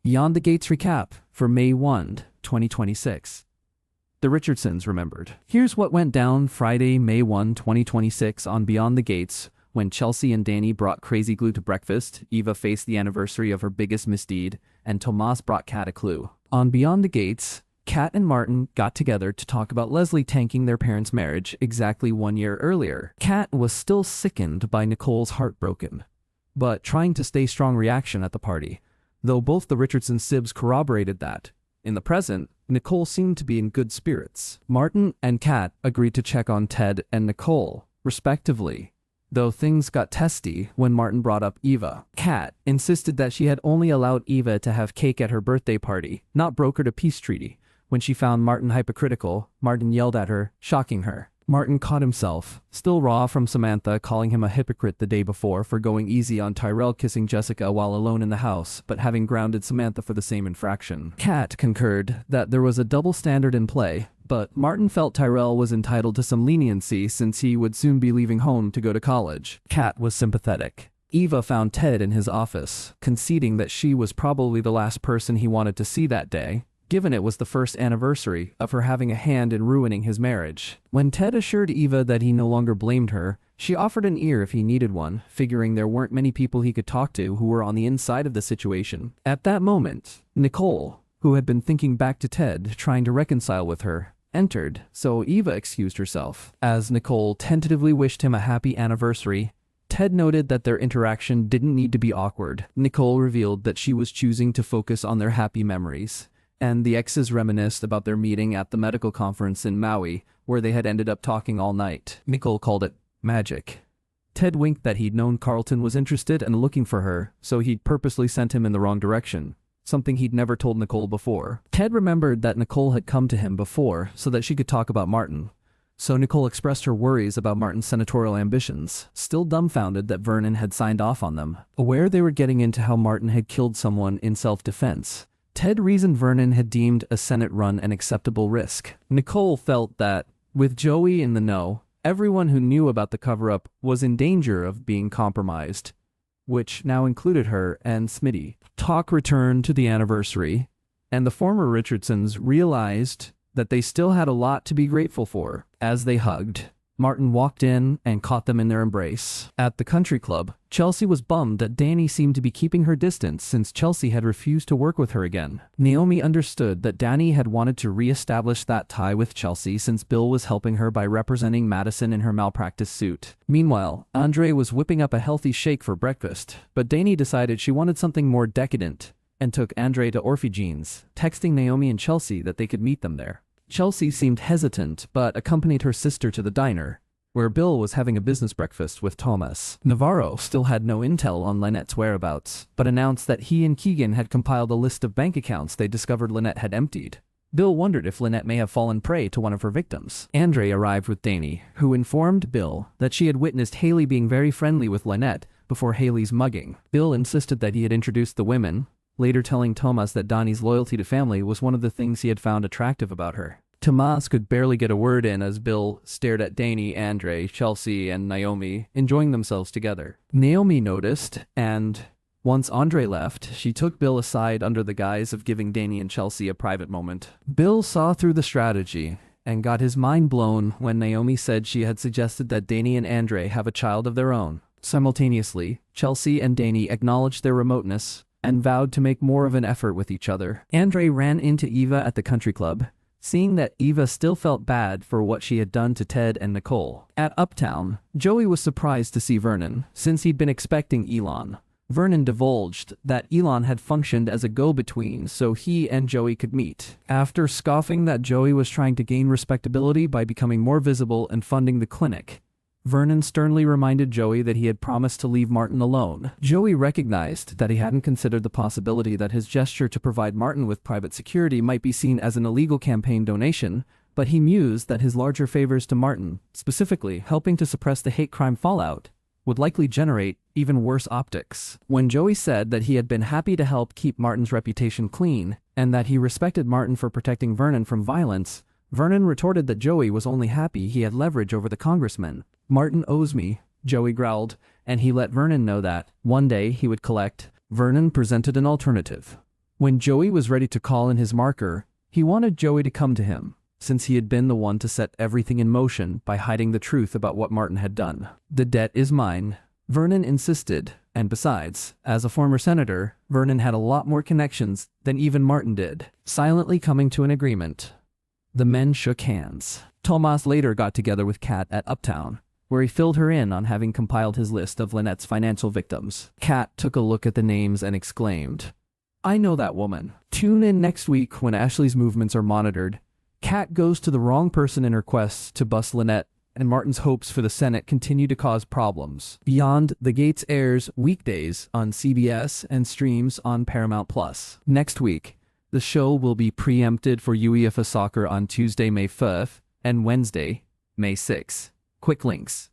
Beyond the Gates recap for May 1, 2026. The Richardsons remembered. Here's what went down Friday, May 1, 2026 on Beyond the Gates. When Chelsea and Danny brought Crazy Glue to breakfast, Eva faced the anniversary of her biggest misdeed, and Tomas brought Kat a clue. On Beyond the Gates, Kat and Martin got together to talk about Leslie tanking their parents' marriage exactly 1 year earlier. Kat was still sickened by Nicole's heartbroken, but trying to stay strong reaction at the party, though both the Richardson sibs corroborated that. In the present, Nicole seemed to be in good spirits. Martin and Kat agreed to check on Ted and Nicole, respectively, though things got testy when Martin brought up Eva. Kat insisted that she had only allowed Eva to have cake at her birthday party, not brokered a peace treaty. When she found Martin hypocritical, Martin yelled at her, shocking her. Martin caught himself, still raw from Samantha calling him a hypocrite the day before for going easy on Tyrell kissing Jessica while alone in the house, but having grounded Samantha for the same infraction. Kat concurred that there was a double standard in play, but Martin felt Tyrell was entitled to some leniency since he would soon be leaving home to go to college. Kat was sympathetic. Eva found Ted in his office, conceding that she was probably the last person he wanted to see that day, given it was the first anniversary of her having a hand in ruining his marriage. When Ted assured Eva that he no longer blamed her, she offered an ear if he needed one, figuring there weren't many people he could talk to who were on the inside of the situation. At that moment, Nicole, who had been thinking back to Ted, trying to reconcile with her, entered, so Eva excused herself. As Nicole tentatively wished him a happy anniversary, Ted noted that their interaction didn't need to be awkward. Nicole revealed that she was choosing to focus on their happy memories, and the exes reminisced about their meeting at the medical conference in Maui, where they had ended up talking all night. Nicole called it magic. Ted winked that he'd known Carlton was interested and looking for her, so he'd purposely sent him in the wrong direction, something he'd never told Nicole before. Ted remembered that Nicole had come to him before so that she could talk about Martin, so Nicole expressed her worries about Martin's senatorial ambitions, still dumbfounded that Vernon had signed off on them. Aware they were getting into how Martin had killed someone in self-defense, Ted reasoned Vernon had deemed a Senate run an acceptable risk. Nicole felt that, with Joey in the know, everyone who knew about the cover-up was in danger of being compromised, which now included her and Smitty. Talk returned to the anniversary, and the former Richardsons realized that they still had a lot to be grateful for. As they hugged, Martin walked in and caught them in their embrace. At the country club, Chelsea was bummed that Danny seemed to be keeping her distance since Chelsea had refused to work with her again. Naomi understood that Danny had wanted to re-establish that tie with Chelsea since Bill was helping her by representing Madison in her malpractice suit. Meanwhile, Andre was whipping up a healthy shake for breakfast, but Danny decided she wanted something more decadent and took Andre to Orphegene's, texting Naomi and Chelsea that they could meet them there. Chelsea seemed hesitant, but accompanied her sister to the diner, where Bill was having a business breakfast with Thomas. Navarro still had no intel on Lynette's whereabouts, but announced that he and Keegan had compiled a list of bank accounts they discovered Lynette had emptied. Bill wondered if Lynette may have fallen prey to one of her victims. Andre arrived with Danny, who informed Bill that she had witnessed Haley being very friendly with Lynette before Haley's mugging. Bill insisted that he had introduced the women, later telling Tomas that Donnie's loyalty to family was one of the things he had found attractive about her. Tomas could barely get a word in as Bill stared at Danny, Andre, Chelsea, and Naomi, enjoying themselves together. Naomi noticed, and once Andre left, she took Bill aside under the guise of giving Danny and Chelsea a private moment. Bill saw through the strategy and got his mind blown when Naomi said she had suggested that Danny and Andre have a child of their own. Simultaneously, Chelsea and Danny acknowledged their remoteness and vowed to make more of an effort with each other. Andre ran into Eva at the country club, seeing that Eva still felt bad for what she had done to Ted and Nicole. At Uptown, Joey was surprised to see Vernon, since he'd been expecting Elon. Vernon divulged that Elon had functioned as a go-between so he and Joey could meet. After scoffing that Joey was trying to gain respectability by becoming more visible and funding the clinic, Vernon sternly reminded Joey that he had promised to leave Martin alone. Joey recognized that he hadn't considered the possibility that his gesture to provide Martin with private security might be seen as an illegal campaign donation, but he mused that his larger favors to Martin, specifically helping to suppress the hate crime fallout, would likely generate even worse optics. When Joey said that he had been happy to help keep Martin's reputation clean, and that he respected Martin for protecting Vernon from violence, Vernon retorted that Joey was only happy he had leverage over the congressman. "Martin owes me," Joey growled, and he let Vernon know that one day he would collect. Vernon presented an alternative. When Joey was ready to call in his marker, he wanted Joey to come to him, since he had been the one to set everything in motion by hiding the truth about what Martin had done. "The debt is mine," Vernon insisted, and besides, as a former senator, Vernon had a lot more connections than even Martin did. Silently coming to an agreement, the men shook hands. Tomas later got together with Kat at Uptown, where he filled her in on having compiled his list of Lynette's financial victims. Kat took a look at the names and exclaimed, "I know that woman." Tune in next week when Ashley's movements are monitored. Kat goes to the wrong person in her quest to bust Lynette, and Martin's hopes for the Senate continue to cause problems. Beyond the Gates airs weekdays on CBS and streams on Paramount+. Next week, the show will be preempted for UEFA Soccer on Tuesday, May 5th, and Wednesday, May 6th. Quick links.